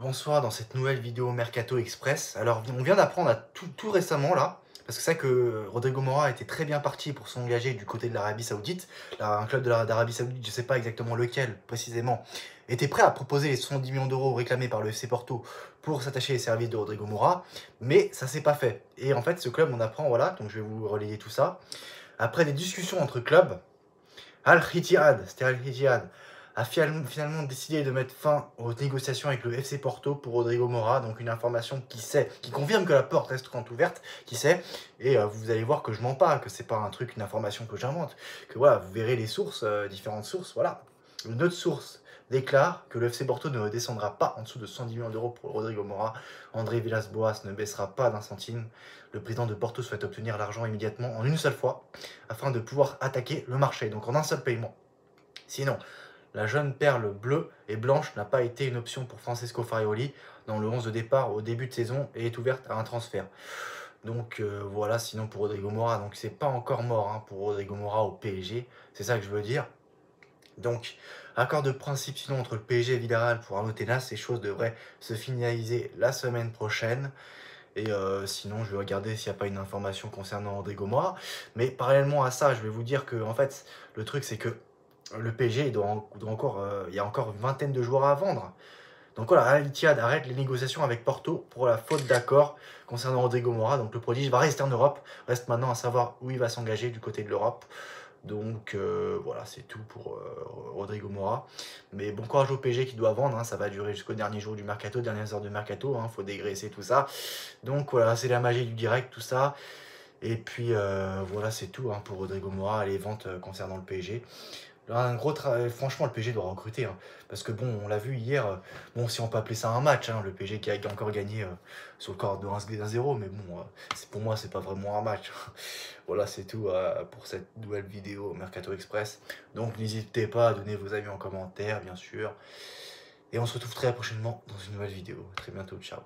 Bonsoir dans cette nouvelle vidéo Mercato Express. Alors on vient d'apprendre à tout récemment là, parce que c'est ça que Rodrigo Mora était très bien parti pour s'engager du côté de l'Arabie Saoudite. Là, un club d'Arabie Saoudite, je ne sais pas exactement lequel précisément, était prêt à proposer les 70 millions d'euros réclamés par le FC Porto pour s'attacher les services de Rodrigo Mora, mais ça s'est pas fait. Et en fait ce club on apprend, voilà, donc je vais vous relayer tout ça. Après des discussions entre clubs, Al-Ittihad, c'était Al-Ittihad, a finalement décidé de mettre fin aux négociations avec le FC Porto pour Rodrigo Mora. Donc une information qui confirme que la porte reste quand ouverte, qui sait. Et vous allez voir que je mens pas, que c'est pas un truc, une information que j'invente. Que voilà, vous verrez les sources, différentes sources, voilà. Une autre source déclare que le FC Porto ne descendra pas en dessous de 110 millions d'euros pour Rodrigo Mora. André Villas-Boas ne baissera pas d'un centime. Le président de Porto souhaite obtenir l'argent immédiatement en une seule fois afin de pouvoir attaquer le marché, donc en un seul paiement. Sinon, la jeune perle bleue et blanche n'a pas été une option pour Francesco Farioli dans le 11 de départ au début de saison et est ouverte à un transfert. Donc voilà, sinon pour Rodrigo Mora, donc c'est pas encore mort hein, pour Rodrigo Mora au PSG, c'est ça que je veux dire. Donc, accord de principe sinon entre le PSG et Villarreal pour Arnaud Tenas, ces choses devraient se finaliser la semaine prochaine. Et sinon, je vais regarder s'il n'y a pas une information concernant Rodrigo Mora. Mais parallèlement à ça, je vais vous dire que en fait, le truc c'est que le PSG il y a encore une vingtaine de joueurs à vendre. Donc voilà, Al-Ittihad arrête les négociations avec Porto pour la faute d'accord concernant Rodrigo Mora. Donc le prodige va rester en Europe. Reste maintenant à savoir où il va s'engager du côté de l'Europe. Donc voilà, c'est tout pour Rodrigo Mora. Mais bon courage au PSG qui doit vendre, hein, ça va durer jusqu'au dernier jour du mercato, dernières heures de mercato, hein, faut dégraisser tout ça. Donc voilà, c'est la magie du direct, tout ça. Et puis voilà, c'est tout hein, pour Rodrigo Mora, les ventes concernant le PSG. Un gros franchement, le PSG doit recruter. Hein, parce que bon, on l'a vu hier, bon, si on peut appeler ça un match, hein, le PSG qui a encore gagné sur le corps de 1-0, mais bon, pour moi, c'est pas vraiment un match. Voilà, c'est tout pour cette nouvelle vidéo Mercato Express. Donc n'hésitez pas à donner vos avis en commentaire, bien sûr. Et on se retrouve très prochainement dans une nouvelle vidéo. À très bientôt, ciao.